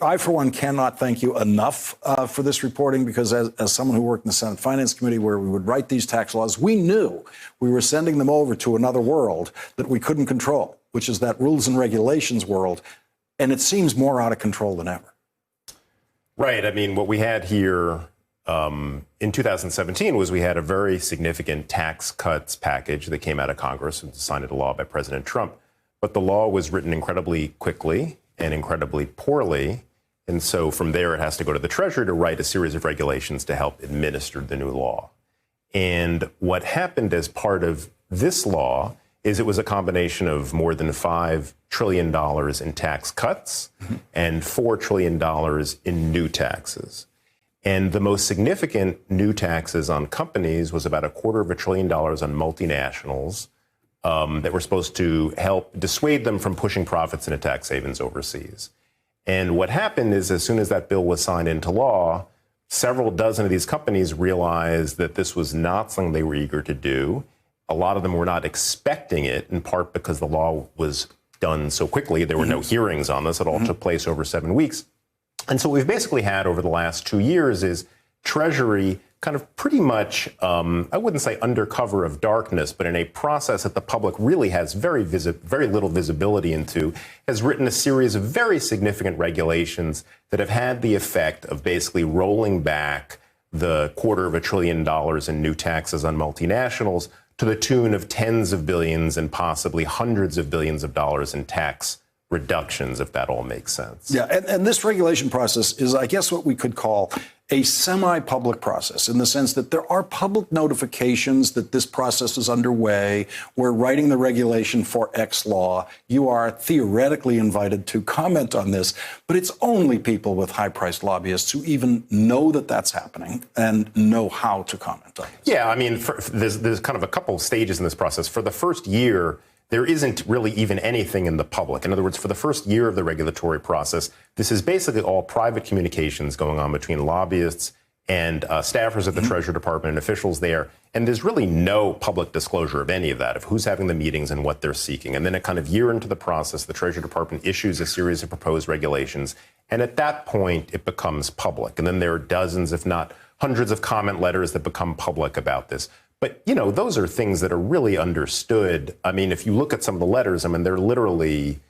I, for one, cannot thank you enough for this reporting, because as someone who worked in the Senate Finance Committee where we would write these tax laws, we knew we were sending them over to another world that we couldn't control, which is that rules and regulations world. And it seems more out of control than ever. Right. I mean, what we had here in 2017 was we had a very significant tax cuts package that came out of Congress and signed into law by President Trump. But the law was written incredibly quickly and incredibly poorly. And so from there, it has to go to the Treasury to write a series of regulations to help administer the new law. And what happened as part of this law is it was a combination of more than $5 trillion in tax cuts and $4 trillion in new taxes. And the most significant new taxes on companies was about $250 billion on multinationals that were supposed to help dissuade them from pushing profits into tax havens overseas. And what happened is, as soon as that bill was signed into law, several dozen of these companies realized that this was not something they were eager to do. A lot of them were not expecting it, in part because the law was done so quickly. There were no hearings on this. It all took place over 7 weeks. And so what we've basically had over the last 2 years is Treasury kind of pretty much, I wouldn't say under cover of darkness, but in a process that the public really has very little visibility into, has written a series of very significant regulations that have had the effect of basically rolling back the $250 billion in new taxes on multinationals to the tune of tens of billions and possibly hundreds of billions of dollars in tax reductions, if that all makes sense. Yeah, and this regulation process is, I guess, what we could call a semi-public process, in the sense that there are public notifications that this process is underway. We're writing the regulation for X law. You are theoretically invited to comment on this, but it's only people with high-priced lobbyists who even know that that's happening and know how to comment on this. Yeah, I mean, there's kind of a couple of stages in this process. For the first year, there isn't really even anything in the public. In other words, for the first year of the regulatory process, this is basically all private communications going on between lobbyists and staffers at the Treasury Department and officials there. And there's really no public disclosure of any of that, of who's having the meetings and what they're seeking. And then a kind of year into the process, the Treasury Department issues a series of proposed regulations. And at that point, it becomes public. And then there are dozens, if not hundreds, of comment letters that become public about this. But, you know, those are things that are really understood. I mean, if you look at some of the letters, I mean, they're literally,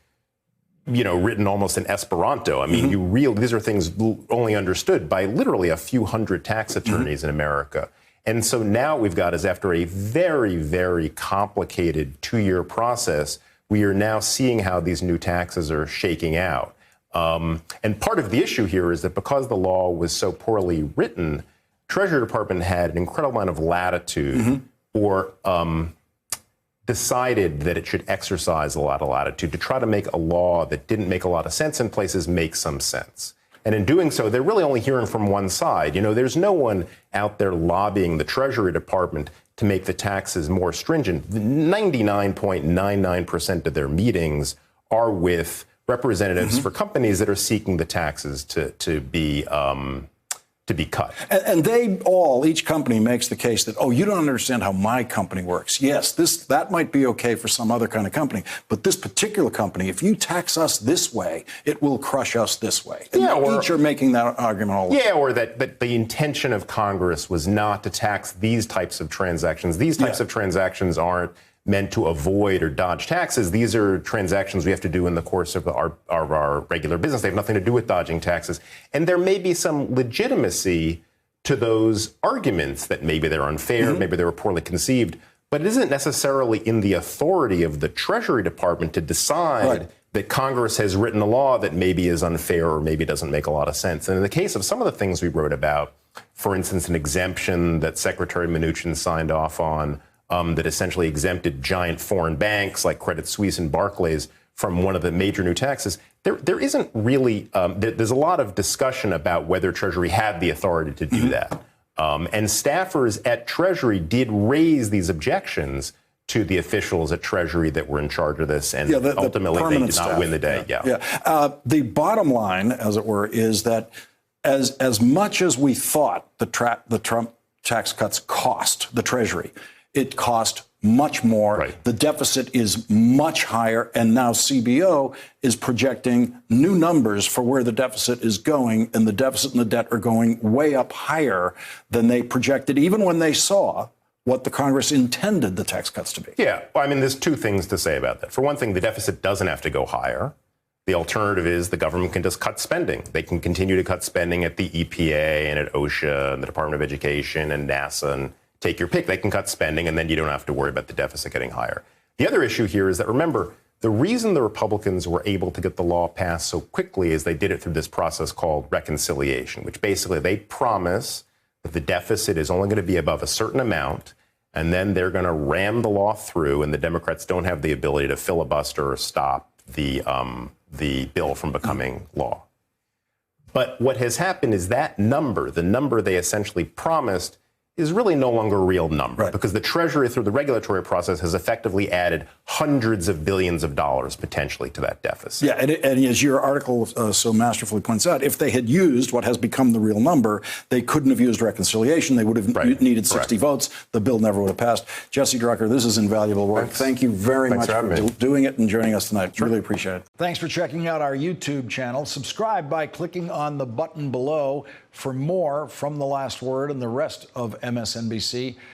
you know, written almost in Esperanto. I mean, these are things only understood by literally a few hundred tax attorneys in America. And so now we've got is, after a very, very complicated 2-year process, we are now seeing how these new taxes are shaking out. And part of the issue here is that because the law was so poorly written, Treasury Department had an incredible amount of latitude or decided that it should exercise a lot of latitude to try to make a law that didn't make a lot of sense in places make some sense. And in doing so, they're really only hearing from one side. You know, there's no one out there lobbying the Treasury Department to make the taxes more stringent. 99.99% of their meetings are with representatives for companies that are seeking the taxes to be cut. And each company makes the case that, oh, you don't understand how my company works. Yes, that might be okay for some other kind of company, but this particular company, if you tax us this way, it will crush us this way. And each are making that argument all the time. Yeah, or that the intention of Congress was not to tax these types of transactions. These types of transactions aren't meant to avoid or dodge taxes. These are transactions we have to do in the course of our regular business. They have nothing to do with dodging taxes. And there may be some legitimacy to those arguments that maybe they're unfair, maybe they were poorly conceived, but it isn't necessarily in the authority of the Treasury Department to decide that Congress has written a law that maybe is unfair or maybe doesn't make a lot of sense. And in the case of some of the things we wrote about, for instance, an exemption that Secretary Mnuchin signed off on, that essentially exempted giant foreign banks like Credit Suisse and Barclays from one of the major new taxes. There isn't really, there's a lot of discussion about whether Treasury had the authority to do that. And staffers at Treasury did raise these objections to the officials at Treasury that were in charge of this, and ultimately they did not win the day. The bottom line, as it were, is that as much as we thought the Trump tax cuts cost the Treasury, it cost much more. Right. The deficit is much higher. And now CBO is projecting new numbers for where the deficit is going. And the deficit and the debt are going way up higher than they projected, even when they saw what the Congress intended the tax cuts to be. Yeah. Well, I mean, there's two things to say about that. For one thing, the deficit doesn't have to go higher. The alternative is the government can just cut spending. They can continue to cut spending at the EPA and at OSHA and the Department of Education and NASA and take your pick. They can cut spending, and then you don't have to worry about the deficit getting higher. The other issue here is that, remember, the reason the Republicans were able to get the law passed so quickly is they did it through this process called reconciliation, which basically they promise that the deficit is only going to be above a certain amount, and then they're going to ram the law through, and the Democrats don't have the ability to filibuster or stop the bill from becoming law. But what has happened is that number, the number they essentially promised, is really no longer a real number, because the Treasury, through the regulatory process, has effectively added hundreds of billions of dollars potentially to that deficit. Yeah, and as your article so masterfully points out, if they had used what has become the real number, they couldn't have used reconciliation. They would have needed 60 votes. The bill never would have passed. Jesse Drucker, this is invaluable work. Thank you very much for doing it and joining us tonight. Really appreciate it. Thanks for checking out our YouTube channel. Subscribe by clicking on the button below for more from The Last Word and the rest of MSNBC.